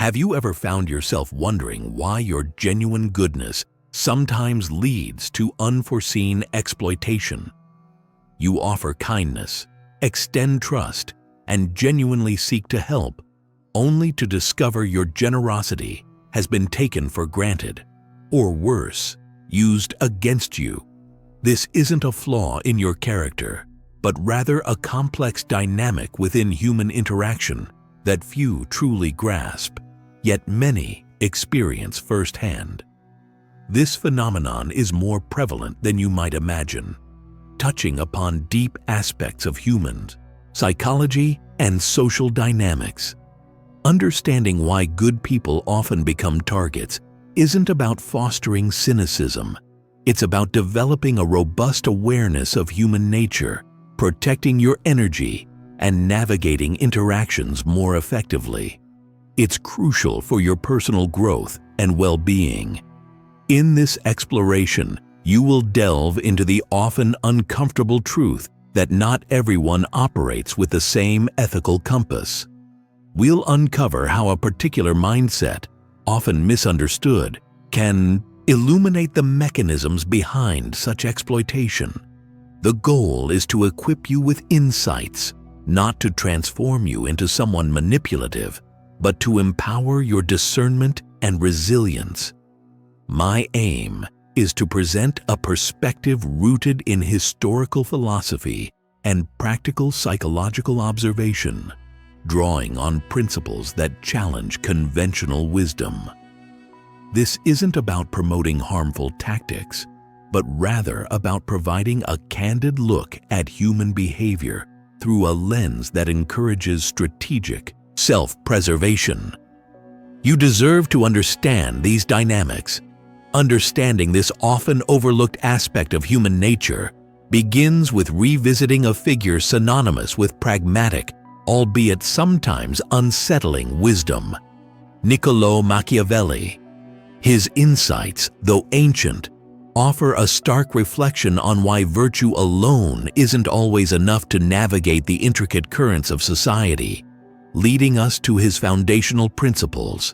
Have you ever found yourself wondering why your genuine goodness sometimes leads to unforeseen exploitation? You offer kindness, extend trust, and genuinely seek to help, only to discover your generosity has been taken for granted, or worse, used against you. This isn't a flaw in your character, but rather a complex dynamic within human interaction that few truly grasp, yet many experience firsthand. This phenomenon is more prevalent than you might imagine, touching upon deep aspects of humans, psychology, and social dynamics. Understanding why good people often become targets isn't about fostering cynicism. It's about developing a robust awareness of human nature, protecting your energy, and navigating interactions more effectively. It's crucial for your personal growth and well-being. In this exploration, you will delve into the often uncomfortable truth that not everyone operates with the same ethical compass. We'll uncover how a particular mindset, often misunderstood, can illuminate the mechanisms behind such exploitation. The goal is to equip you with insights, not to transform you into someone manipulative, but to empower your discernment and resilience. My aim is to present a perspective rooted in historical philosophy and practical psychological observation, drawing on principles that challenge conventional wisdom. This isn't about promoting harmful tactics, but rather about providing a candid look at human behavior through a lens that encourages strategic self-preservation. You deserve to understand these dynamics. Understanding this often overlooked aspect of human nature begins with revisiting a figure synonymous with pragmatic, albeit sometimes unsettling wisdom: Niccolò Machiavelli. His insights, though ancient, offer a stark reflection on why virtue alone isn't always enough to navigate the intricate currents of society, leading us to his foundational principles.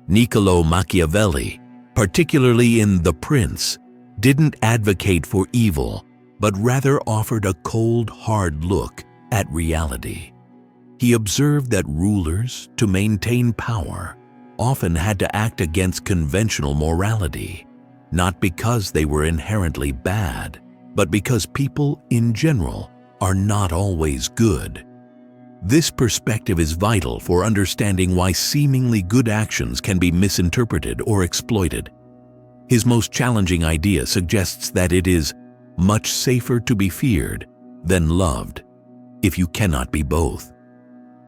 Niccolò Machiavelli, particularly in The Prince, didn't advocate for evil, but rather offered a cold, hard look at reality. He observed that rulers, to maintain power, often had to act against conventional morality, not because they were inherently bad, but because people in general are not always good. This perspective is vital for understanding why seemingly good actions can be misinterpreted or exploited. His most challenging idea suggests that it is much safer to be feared than loved, if you cannot be both.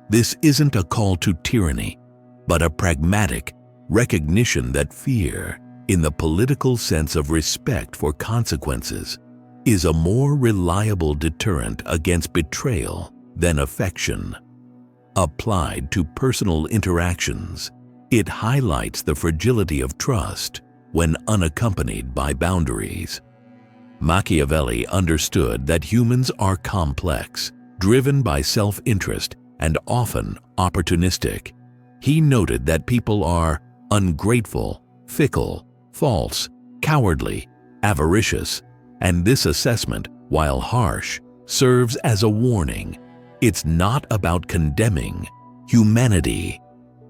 This isn't a call to tyranny, but a pragmatic recognition that fear, in the political sense of respect for consequences, is a more reliable deterrent against betrayal than affection. Applied to personal interactions, it highlights the fragility of trust when unaccompanied by boundaries. Machiavelli understood that humans are complex, driven by self-interest, and often opportunistic. He noted that people are ungrateful, fickle, false, cowardly, avaricious, and this assessment, while harsh, serves as a warning. It's not about condemning humanity,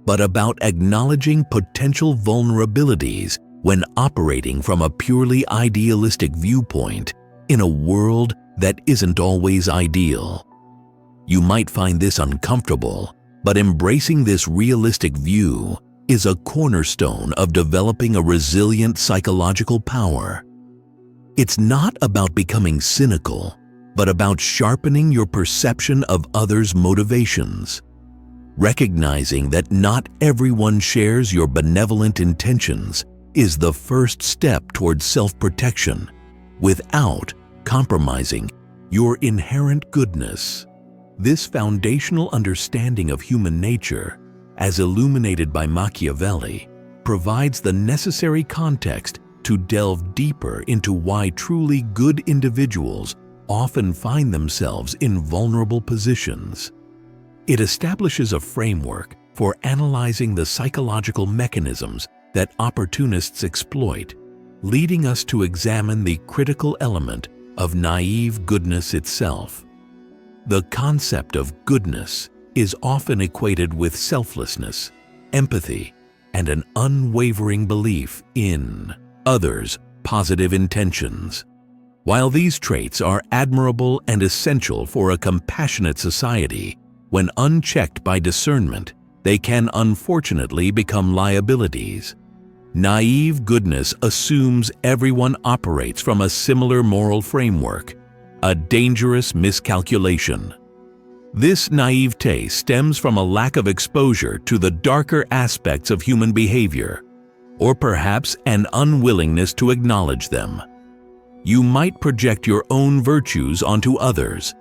but about acknowledging potential vulnerabilities when operating from a purely idealistic viewpoint in a world that isn't always ideal. You might find this uncomfortable, but embracing this realistic view is a cornerstone of developing a resilient psychological power. It's not about becoming cynical, but about sharpening your perception of others' motivations. Recognizing that not everyone shares your benevolent intentions is the first step towards self-protection, without compromising your inherent goodness. This foundational understanding of human nature, as illuminated by Machiavelli, provides the necessary context to delve deeper into why truly good individuals often find themselves in vulnerable positions. It establishes a framework for analyzing the psychological mechanisms that opportunists exploit, leading us to examine the critical element of naive goodness itself. The concept of goodness is often equated with selflessness, empathy, and an unwavering belief in others' positive intentions. While these traits are admirable and essential for a compassionate society, when unchecked by discernment, they can unfortunately become liabilities. Naive goodness assumes everyone operates from a similar moral framework, a dangerous miscalculation. This naivete stems from a lack of exposure to the darker aspects of human behavior, or perhaps an unwillingness to acknowledge them. You might project your own virtues onto others,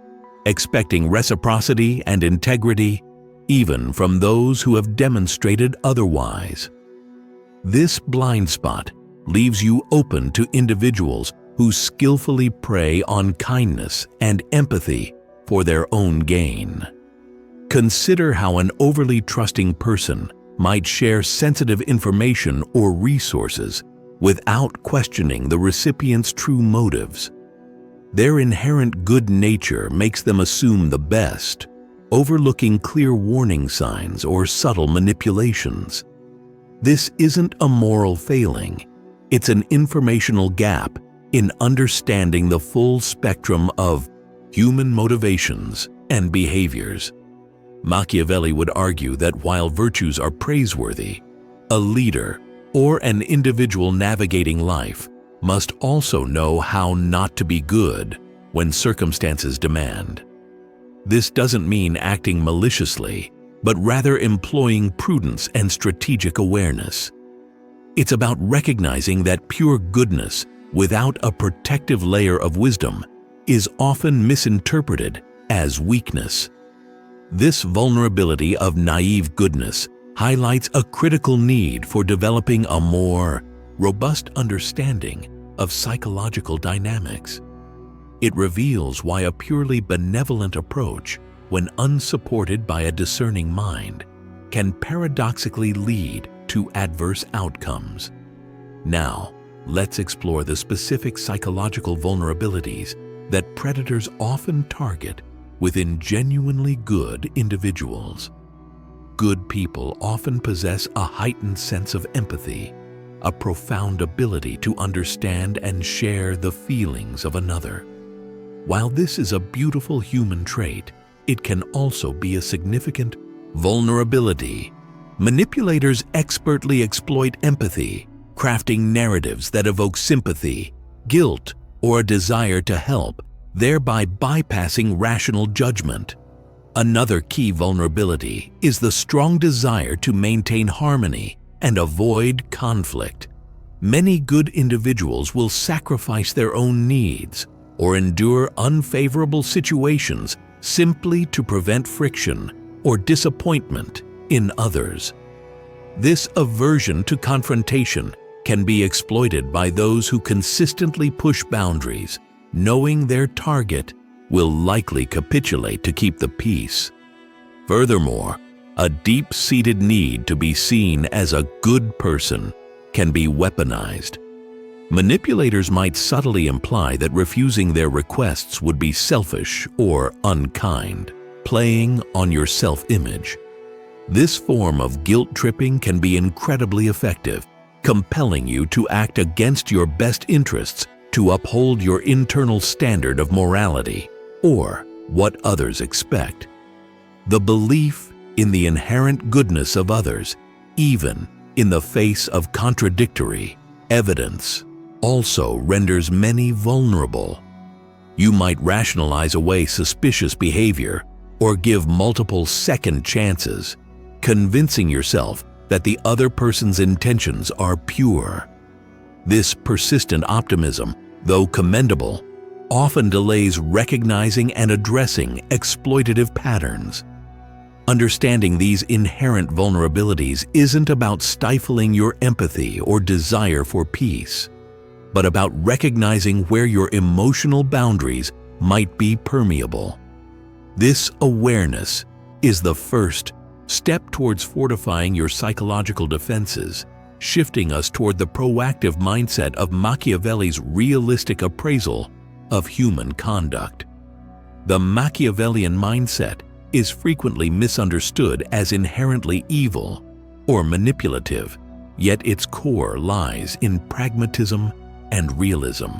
expecting reciprocity and integrity even from those who have demonstrated otherwise. This blind spot leaves you open to individuals who skillfully prey on kindness and empathy for their own gain. Consider how an overly trusting person might share sensitive information or resources without questioning the recipient's true motives. Their inherent good nature makes them assume the best, overlooking clear warning signs or subtle manipulations. This isn't a moral failing, it's an informational gap in understanding the full spectrum of human motivations and behaviors. Machiavelli would argue that while virtues are praiseworthy, a leader or an individual navigating life must also know how not to be good when circumstances demand. This doesn't mean acting maliciously, but rather employing prudence and strategic awareness. It's about recognizing that pure goodness without a protective layer of wisdom is often misinterpreted as weakness. This vulnerability of naive goodness highlights a critical need for developing a more robust understanding of psychological dynamics. It reveals why a purely benevolent approach, when unsupported by a discerning mind, can paradoxically lead to adverse outcomes. Now, let's explore the specific psychological vulnerabilities that predators often target within genuinely good individuals. Good people often possess a heightened sense of empathy, a profound ability to understand and share the feelings of another. While this is a beautiful human trait, it can also be a significant vulnerability. Manipulators expertly exploit empathy, crafting narratives that evoke sympathy, guilt, or a desire to help, thereby bypassing rational judgment. Another key vulnerability is the strong desire to maintain harmony and avoid conflict. Many good individuals will sacrifice their own needs or endure unfavorable situations simply to prevent friction or disappointment in others. This aversion to confrontation can be exploited by those who consistently push boundaries, knowing their target will likely capitulate to keep the peace. Furthermore, a deep-seated need to be seen as a good person can be weaponized. Manipulators might subtly imply that refusing their requests would be selfish or unkind, playing on your self-image. This form of guilt-tripping can be incredibly effective, compelling you to act against your best interests to uphold your internal standard of morality or what others expect. The belief in the inherent goodness of others, even in the face of contradictory evidence, also renders many vulnerable. You might rationalize away suspicious behavior or give multiple second chances, convincing yourself that the other person's intentions are pure. This persistent optimism, though commendable, often delays recognizing and addressing exploitative patterns. Understanding these inherent vulnerabilities isn't about stifling your empathy or desire for peace, but about recognizing where your emotional boundaries might be permeable. This awareness is the first step towards fortifying your psychological defenses, shifting us toward the proactive mindset of Machiavelli's realistic appraisal of human conduct. The Machiavellian mindset is frequently misunderstood as inherently evil or manipulative, yet its core lies in pragmatism and realism.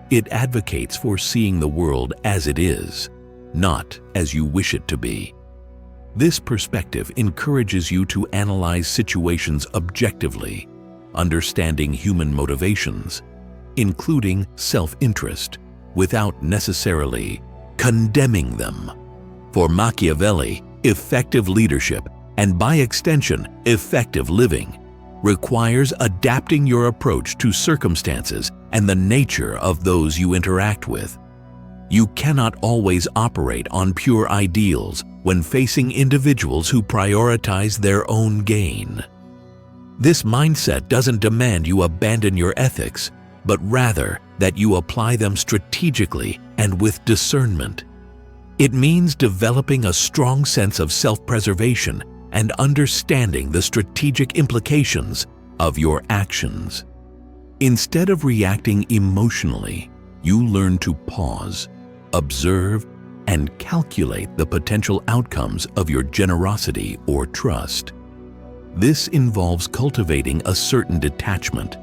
It advocates for seeing the world as it is, not as you wish it to be. This perspective encourages you to analyze situations objectively, understanding human motivations, including self-interest, without necessarily condemning them. For Machiavelli, effective leadership, and by extension, effective living, requires adapting your approach to circumstances and the nature of those you interact with. You cannot always operate on pure ideals when facing individuals who prioritize their own gain. This mindset doesn't demand you abandon your ethics, but rather that you apply them strategically and with discernment. It means developing a strong sense of self-preservation and understanding the strategic implications of your actions. Instead of reacting emotionally, you learn to pause, observe, and calculate the potential outcomes of your generosity or trust. This involves cultivating a certain detachment,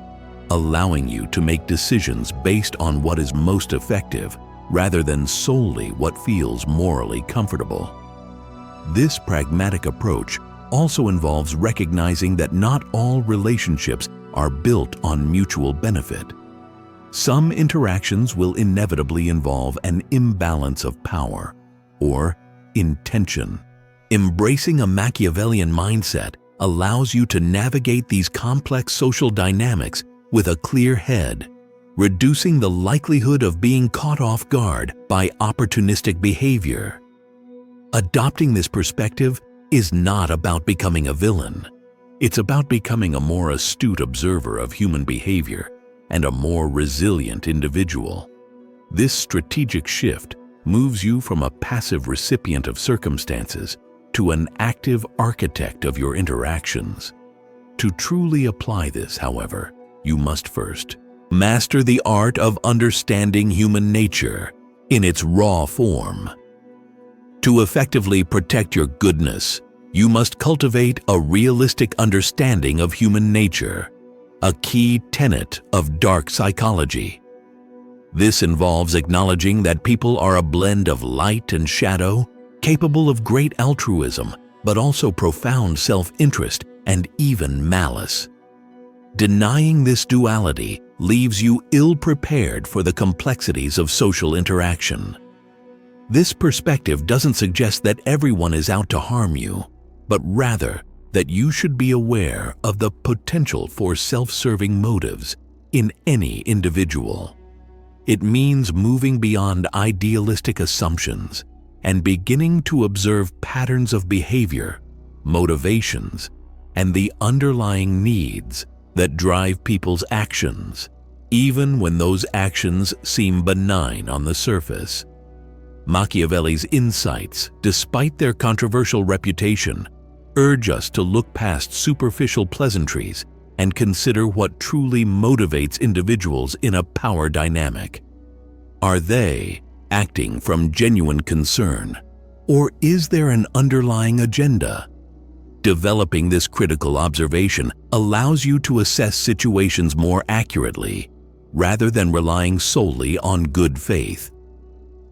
allowing you to make decisions based on what is most effective rather than solely what feels morally comfortable. This pragmatic approach also involves recognizing that not all relationships are built on mutual benefit. Some interactions will inevitably involve an imbalance of power or intention. Embracing a Machiavellian mindset allows you to navigate these complex social dynamics with a clear head, reducing the likelihood of being caught off guard by opportunistic behavior. Adopting this perspective is not about becoming a villain. It's about becoming a more astute observer of human behavior and a more resilient individual. This strategic shift moves you from a passive recipient of circumstances to an active architect of your interactions. To truly apply this, however, you must first master the art of understanding human nature in its raw form. To effectively protect your goodness, you must cultivate a realistic understanding of human nature, a key tenet of dark psychology. This involves acknowledging that people are a blend of light and shadow, capable of great altruism, but also profound self-interest and even malice. Denying this duality leaves you ill-prepared for the complexities of social interaction. This perspective doesn't suggest that everyone is out to harm you, but rather that you should be aware of the potential for self-serving motives in any individual. It means moving beyond idealistic assumptions and beginning to observe patterns of behavior, motivations, and the underlying needs that drive people's actions, even when those actions seem benign on the surface. Machiavelli's insights, despite their controversial reputation, urge us to look past superficial pleasantries and consider what truly motivates individuals in a power dynamic. Are they acting from genuine concern, or is there an underlying agenda? Developing this critical observation allows you to assess situations more accurately, rather than relying solely on good faith.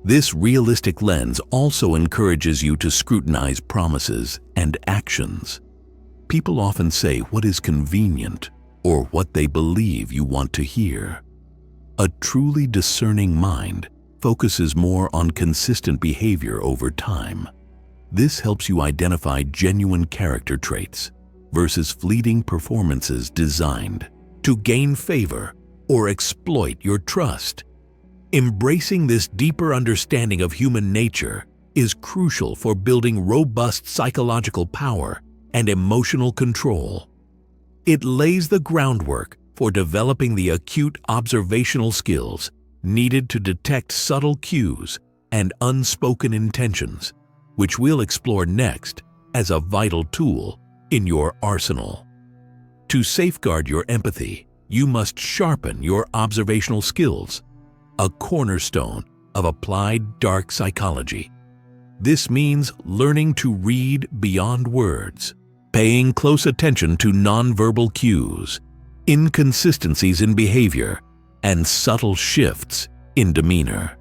This realistic lens also encourages you to scrutinize promises and actions. People often say what is convenient or what they believe you want to hear. A truly discerning mind focuses more on consistent behavior over time. This helps you identify genuine character traits versus fleeting performances designed to gain favor or exploit your trust. Embracing this deeper understanding of human nature is crucial for building robust psychological power and emotional control. It lays the groundwork for developing the acute observational skills needed to detect subtle cues and unspoken intentions, which we'll explore next as a vital tool in your arsenal. To safeguard your empathy, you must sharpen your observational skills, a cornerstone of applied dark psychology. This means learning to read beyond words, paying close attention to nonverbal cues, inconsistencies in behavior, and subtle shifts in demeanor.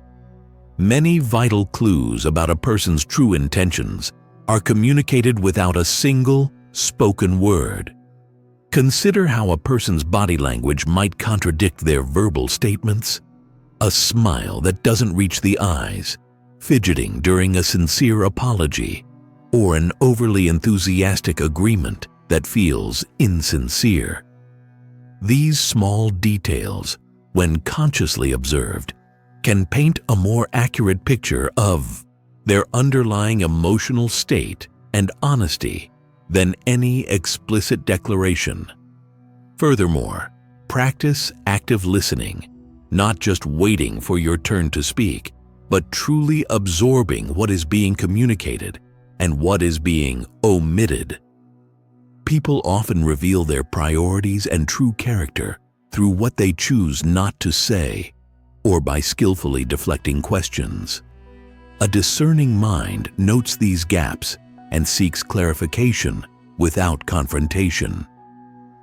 Many vital clues about a person's true intentions are communicated without a single spoken word. Consider how a person's body language might contradict their verbal statements. A smile that doesn't reach the eyes, fidgeting during a sincere apology, or an overly enthusiastic agreement that feels insincere. These small details, when consciously observed, can paint a more accurate picture of their underlying emotional state and honesty than any explicit declaration. Furthermore, practice active listening, not just waiting for your turn to speak, but truly absorbing what is being communicated and what is being omitted. People often reveal their priorities and true character through what they choose not to say or by skillfully deflecting questions. A discerning mind notes these gaps and seeks clarification without confrontation.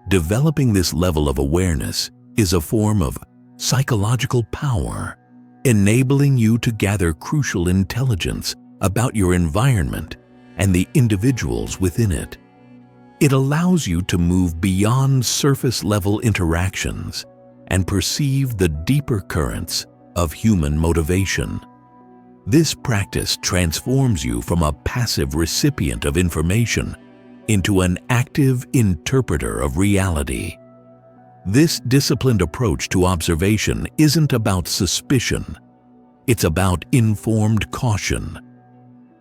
Developing this level of awareness is a form of psychological power, enabling you to gather crucial intelligence about your environment and the individuals within it. It allows you to move beyond surface-level interactions and perceive the deeper currents of human motivation. This practice transforms you from a passive recipient of information into an active interpreter of reality. This disciplined approach to observation isn't about suspicion. It's about informed caution.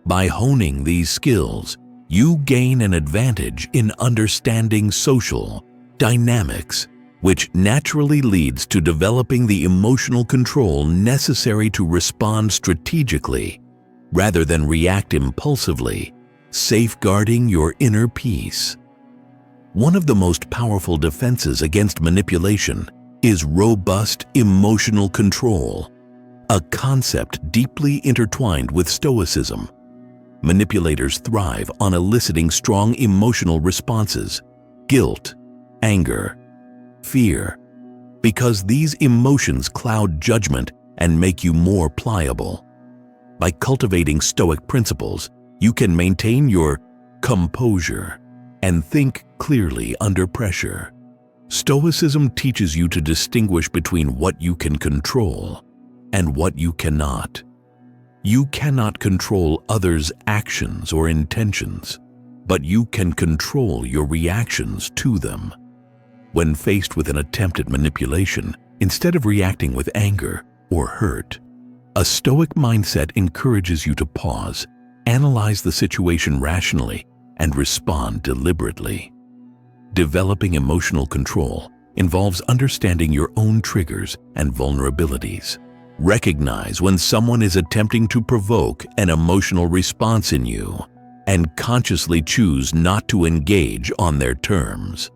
By honing these skills, you gain an advantage in understanding social dynamics, which naturally leads to developing the emotional control necessary to respond strategically rather than react impulsively, safeguarding your inner peace. One of the most powerful defenses against manipulation is robust emotional control, a concept deeply intertwined with Stoicism. Manipulators thrive on eliciting strong emotional responses, guilt, anger, fear, because these emotions cloud judgment and make you more pliable. By cultivating Stoic principles, you can maintain your composure and think clearly under pressure. Stoicism teaches you to distinguish between what you can control and what you cannot. You cannot control others' actions or intentions, but you can control your reactions to them. When faced with an attempt at manipulation, instead of reacting with anger or hurt, a Stoic mindset encourages you to pause, analyze the situation rationally, and respond deliberately. Developing emotional control involves understanding your own triggers and vulnerabilities. Recognize when someone is attempting to provoke an emotional response in you and consciously choose not to engage on their terms.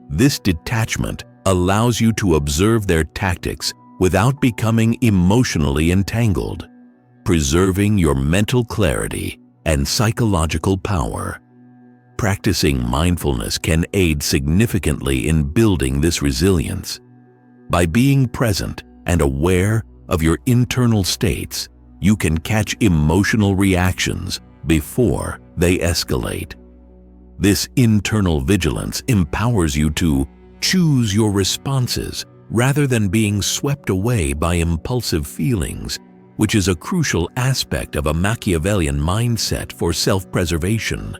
This detachment allows you to observe their tactics without becoming emotionally entangled, preserving your mental clarity and psychological power. Practicing mindfulness can aid significantly in building this resilience. By being present and aware of your internal states, you can catch emotional reactions before they escalate. This internal vigilance empowers you to choose your responses rather than being swept away by impulsive feelings, which is a crucial aspect of a Machiavellian mindset for self-preservation.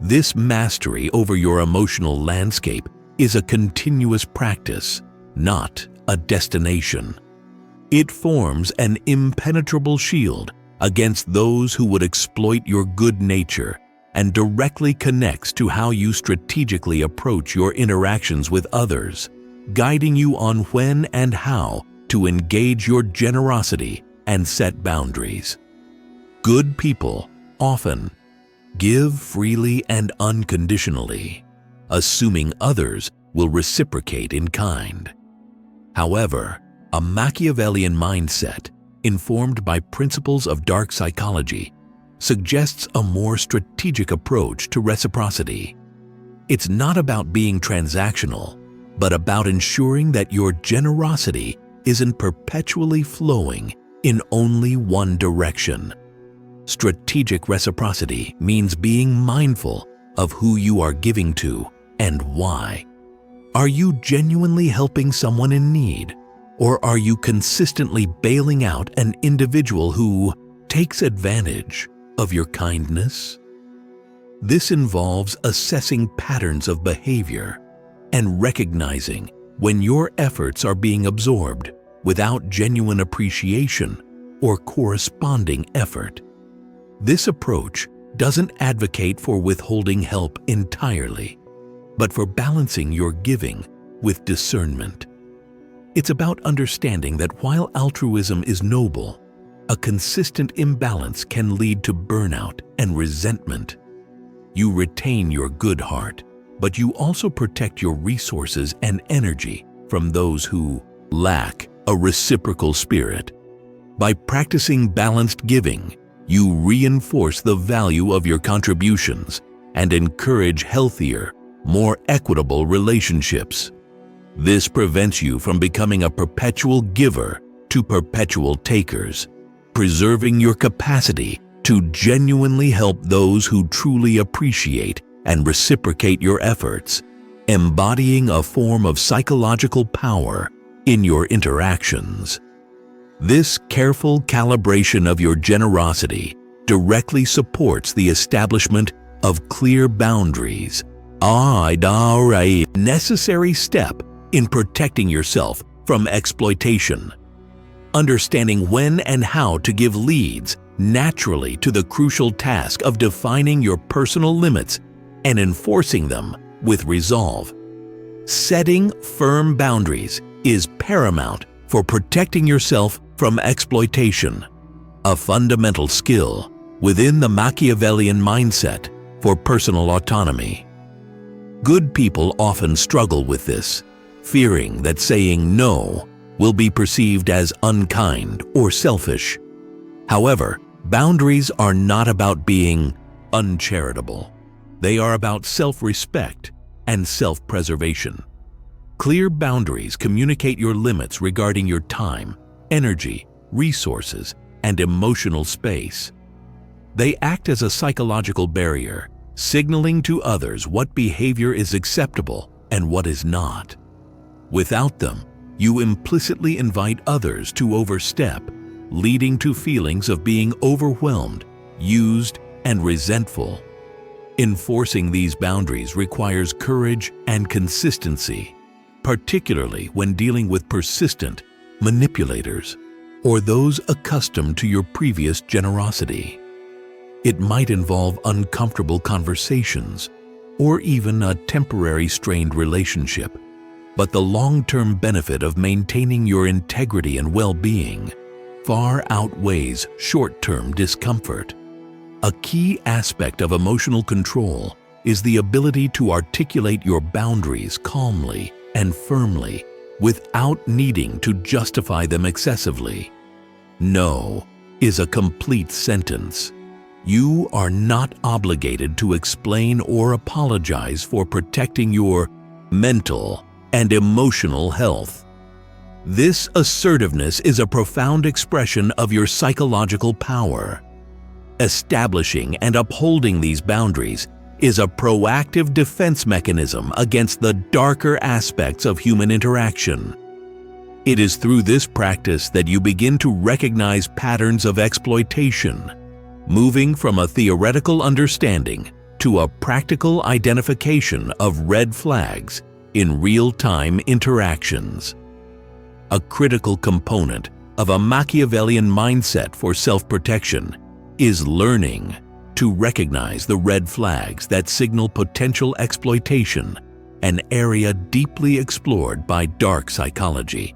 This mastery over your emotional landscape is a continuous practice, not a destination. It forms an impenetrable shield against those who would exploit your good nature and directly connects to how you strategically approach your interactions with others, guiding you on when and how to engage your generosity and set boundaries. Good people often Give freely and unconditionally, assuming others will reciprocate in kind. However, a Machiavellian mindset, informed by principles of dark psychology, suggests a more strategic approach to reciprocity. It's not about being transactional, but about ensuring that your generosity isn't perpetually flowing in only one direction. Strategic reciprocity means being mindful of who you are giving to and why. Are you genuinely helping someone in need, or are you consistently bailing out an individual who takes advantage of your kindness? This involves assessing patterns of behavior and recognizing when your efforts are being absorbed without genuine appreciation or corresponding effort. This approach doesn't advocate for withholding help entirely, but for balancing your giving with discernment. It's about understanding that while altruism is noble, a consistent imbalance can lead to burnout and resentment. You retain your good heart, but you also protect your resources and energy from those who lack a reciprocal spirit. By practicing balanced giving, you reinforce the value of your contributions and encourage healthier, more equitable relationships. This prevents you from becoming a perpetual giver to perpetual takers, preserving your capacity to genuinely help those who truly appreciate and reciprocate your efforts, embodying a form of psychological power in your interactions. This careful calibration of your generosity directly supports the establishment of clear boundaries, a necessary step in protecting yourself from exploitation. Understanding when and how to give leads naturally to the crucial task of defining your personal limits and enforcing them with resolve. Setting firm boundaries is paramount for protecting yourself from exploitation, a fundamental skill within the Machiavellian mindset for personal autonomy. Good people often struggle with this, fearing that saying no will be perceived as unkind or selfish. However, boundaries are not about being uncharitable. They are about self-respect and self-preservation. Clear boundaries communicate your limits regarding your time, energy, resources, and emotional space. They act as a psychological barrier, signaling to others what behavior is acceptable and what is not. Without them, you implicitly invite others to overstep, leading to feelings of being overwhelmed, used, and resentful. Enforcing these boundaries requires courage and consistency, particularly when dealing with persistent manipulators or those accustomed to your previous generosity. It might involve uncomfortable conversations or even a temporary strained relationship, but the long-term benefit of maintaining your integrity and well-being far outweighs short-term discomfort. A key aspect of emotional control is the ability to articulate your boundaries calmly and firmly without needing to justify them excessively. No is a complete sentence. You are not obligated to explain or apologize for protecting your mental and emotional health. This assertiveness is a profound expression of your psychological power. Establishing and upholding these boundaries is a proactive defense mechanism against the darker aspects of human interaction. It is through this practice that you begin to recognize patterns of exploitation, moving from a theoretical understanding to a practical identification of red flags in real-time interactions. A critical component of a Machiavellian mindset for self-protection is learning to recognize the red flags that signal potential exploitation, an area deeply explored by dark psychology.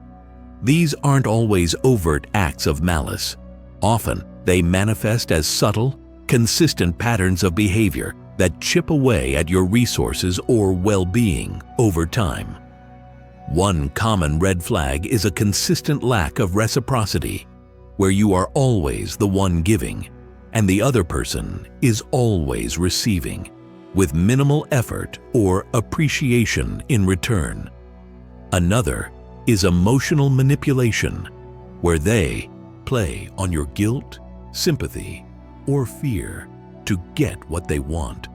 These aren't always overt acts of malice. Often, they manifest as subtle, consistent patterns of behavior that chip away at your resources or well-being over time. One common red flag is a consistent lack of reciprocity, where you are always the one giving and the other person is always receiving, with minimal effort or appreciation in return. Another is emotional manipulation, where they play on your guilt, sympathy, or fear to get what they want,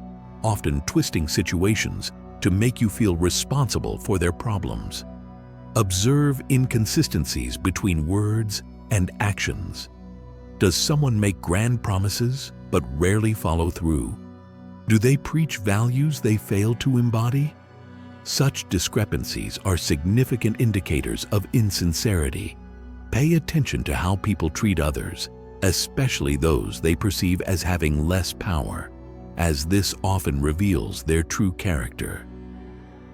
often twisting situations to make you feel responsible for their problems. Observe inconsistencies between words and actions. Does someone make grand promises but rarely follow through? Do they preach values they fail to embody? Such discrepancies are significant indicators of insincerity. Pay attention to how people treat others, especially those they perceive as having less power, as this often reveals their true character.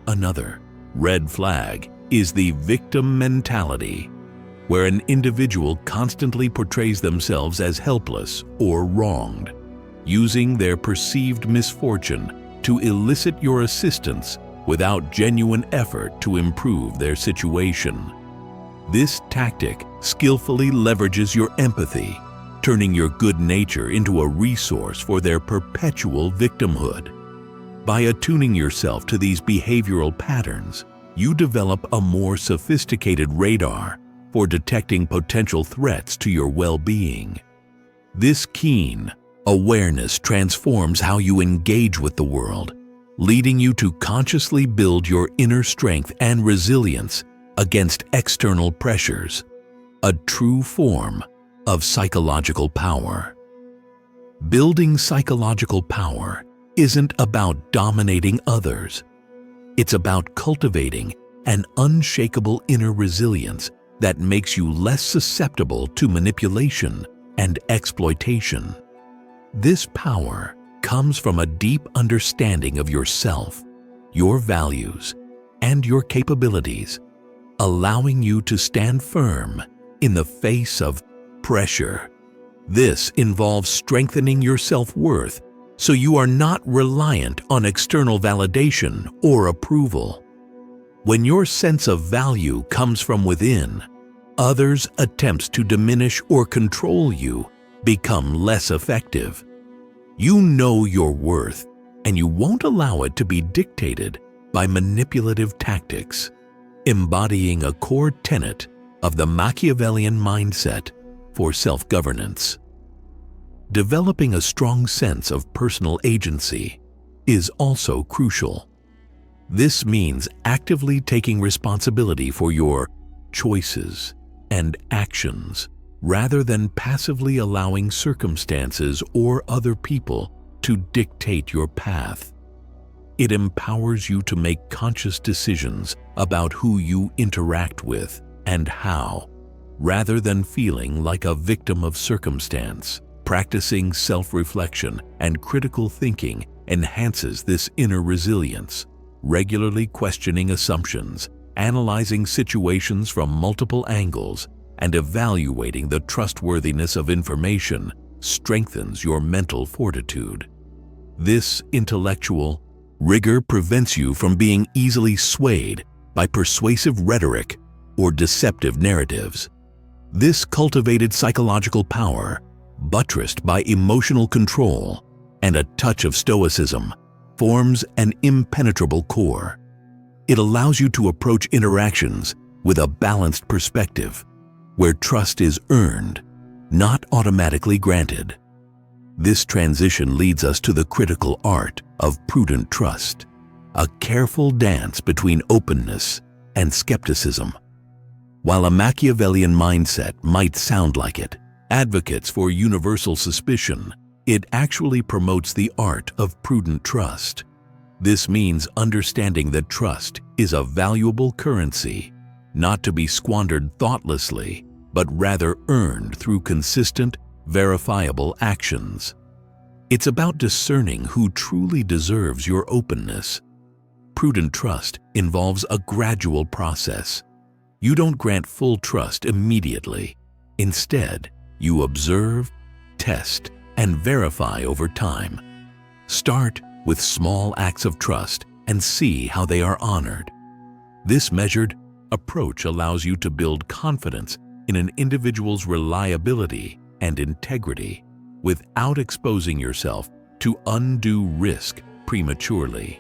Another red flag is the victim mentality, where an individual constantly portrays themselves as helpless or wronged, using their perceived misfortune to elicit your assistance without genuine effort to improve their situation. This tactic skillfully leverages your empathy, turning your good nature into a resource for their perpetual victimhood. By attuning yourself to these behavioral patterns, you develop a more sophisticated radar for detecting potential threats to your well-being. This keen awareness transforms how you engage with the world, leading you to consciously build your inner strength and resilience against external pressures, a true form of psychological power. Building psychological power isn't about dominating others. It's about cultivating an unshakable inner resilience that makes you less susceptible to manipulation and exploitation. This power comes from a deep understanding of yourself, your values, and your capabilities, allowing you to stand firm in the face of pressure. This involves strengthening your self-worth so you are not reliant on external validation or approval. When your sense of value comes from within, others' attempts to diminish or control you become less effective. You know your worth, and you won't allow it to be dictated by manipulative tactics, embodying a core tenet of the Machiavellian mindset for self-governance. Developing a strong sense of personal agency is also crucial. This means actively taking responsibility for your choices and actions, rather than passively allowing circumstances or other people to dictate your path. It empowers you to make conscious decisions about who you interact with and how, rather than feeling like a victim of circumstance. Practicing self-reflection and critical thinking enhances this inner resilience, regularly questioning assumptions, analyzing situations from multiple angles, and evaluating the trustworthiness of information strengthens your mental fortitude. This intellectual rigor prevents you from being easily swayed by persuasive rhetoric or deceptive narratives. This cultivated psychological power, buttressed by emotional control and a touch of Stoicism, forms an impenetrable core. It allows you to approach interactions with a balanced perspective, where trust is earned, not automatically granted. This transition leads us to the critical art of prudent trust, a careful dance between openness and skepticism. While a Machiavellian mindset might sound like it, advocates for universal suspicion, it actually promotes the art of prudent trust. This means understanding that trust is a valuable currency, not to be squandered thoughtlessly, but rather earned through consistent, verifiable actions. It's about discerning who truly deserves your openness. Prudent trust involves a gradual process. You don't grant full trust immediately. Instead, you observe, test, and verify over time. Start with small acts of trust and see how they are honored. This measured approach allows you to build confidence in an individual's reliability and integrity without exposing yourself to undue risk prematurely.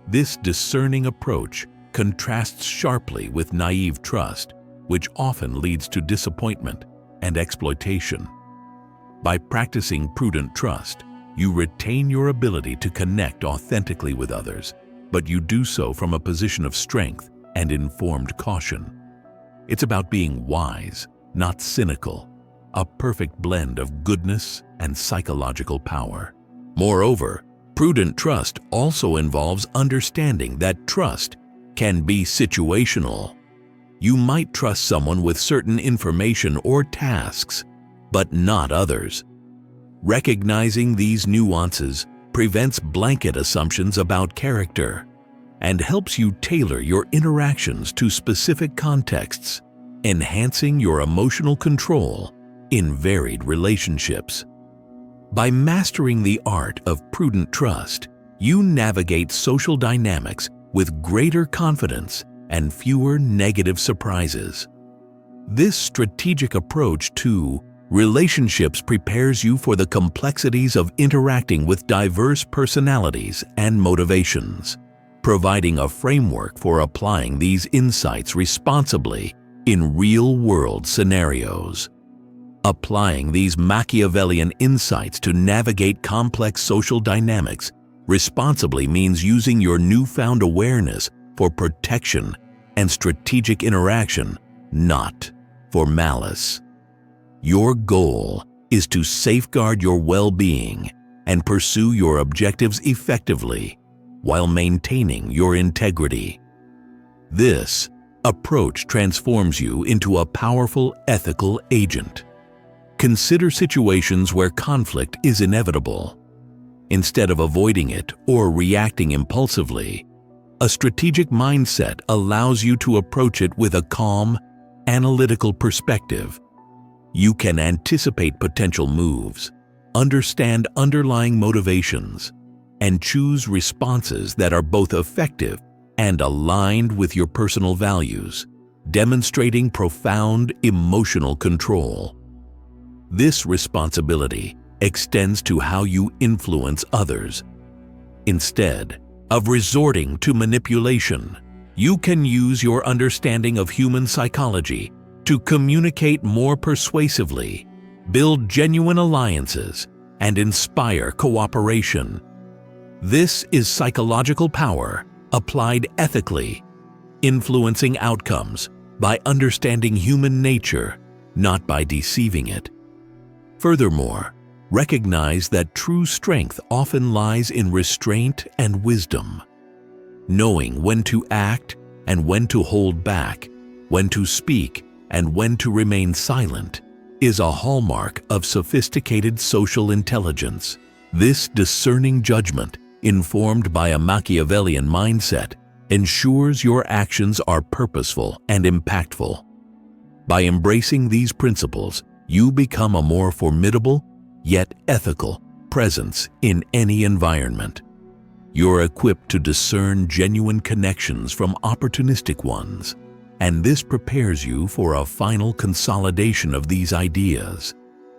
This discerning approach contrasts sharply with naive trust, which often leads to disappointment and exploitation. By practicing prudent trust, you retain your ability to connect authentically with others, but you do so from a position of strength and informed caution. It's about being wise, not cynical, a perfect blend of goodness and psychological power. Moreover, prudent trust also involves understanding that trust can be situational. You might trust someone with certain information or tasks, but not others. Recognizing these nuances prevents blanket assumptions about character and helps you tailor your interactions to specific contexts, enhancing your emotional control in varied relationships. By mastering the art of prudent trust, you navigate social dynamics with greater confidence and fewer negative surprises. This strategic approach to relationships prepares you for the complexities of interacting with diverse personalities and motivations, providing a framework for applying these insights responsibly in real-world scenarios. Applying these Machiavellian insights to navigate complex social dynamics responsibly means using your newfound awareness for protection and strategic interaction, not for malice. Your goal is to safeguard your well-being and pursue your objectives effectively while maintaining your integrity. This approach transforms you into a powerful ethical agent. Consider situations where conflict is inevitable. Instead of avoiding it or reacting impulsively, a strategic mindset allows you to approach it with a calm, analytical perspective. You can anticipate potential moves, understand underlying motivations, and choose responses that are both effective and aligned with your personal values, demonstrating profound emotional control. This responsibility extends to how you influence others. Instead of resorting to manipulation, you can use your understanding of human psychology to communicate more persuasively, build genuine alliances, and inspire cooperation. This is psychological power applied ethically, influencing outcomes by understanding human nature, not by deceiving it. Furthermore, recognize that true strength often lies in restraint and wisdom. Knowing when to act and when to hold back, when to speak and when to remain silent, is a hallmark of sophisticated social intelligence. This discerning judgment, informed by a Machiavellian mindset, ensures your actions are purposeful and impactful. By embracing these principles, you become a more formidable, yet ethical, presence in any environment. You're equipped to discern genuine connections from opportunistic ones, and this prepares you for a final consolidation of these ideas,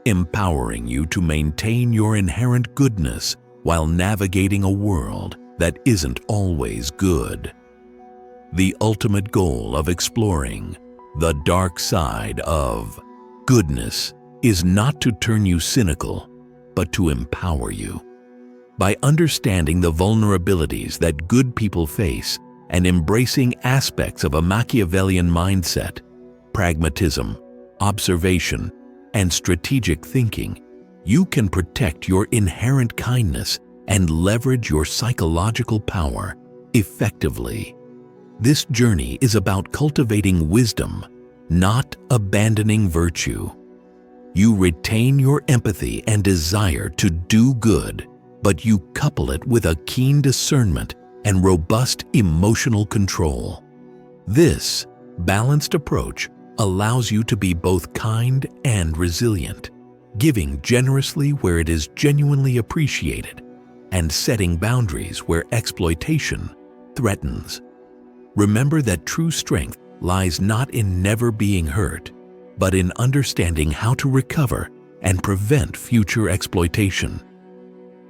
empowering you to maintain your inherent goodness while navigating a world that isn't always good. The ultimate goal of exploring the dark side of goodness is not to turn you cynical, but to empower you. By understanding the vulnerabilities that good people face and embracing aspects of a Machiavellian mindset, pragmatism, observation, and strategic thinking, you can protect your inherent kindness and leverage your psychological power effectively. This journey is about cultivating wisdom, not abandoning virtue. You retain your empathy and desire to do good, but you couple it with a keen discernment and robust emotional control. This balanced approach allows you to be both kind and resilient, giving generously where it is genuinely appreciated, and setting boundaries where exploitation threatens. Remember that true strength lies not in never being hurt, but in understanding how to recover and prevent future exploitation.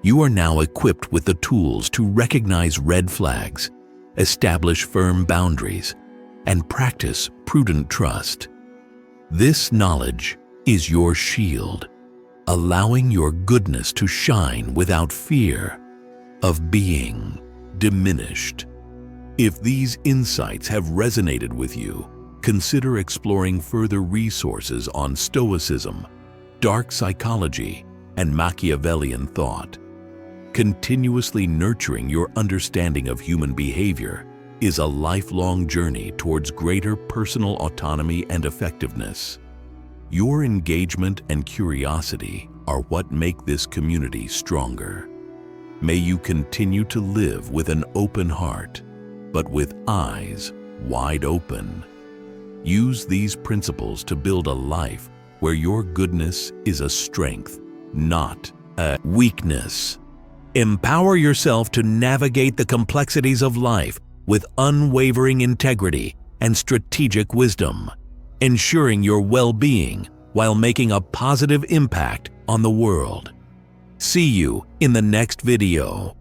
You are now equipped with the tools to recognize red flags, establish firm boundaries, and practice prudent trust. This knowledge is your shield, allowing your goodness to shine without fear of being diminished. If these insights have resonated with you, consider exploring further resources on Stoicism, dark psychology, and Machiavellian thought. Continuously nurturing your understanding of human behavior is a lifelong journey towards greater personal autonomy and effectiveness. Your engagement and curiosity are what make this community stronger. May you continue to live with an open heart, but with eyes wide open. Use these principles to build a life where your goodness is a strength, not a weakness. Empower yourself to navigate the complexities of life with unwavering integrity and strategic wisdom, ensuring your well-being while making a positive impact on the world. See you in the next video.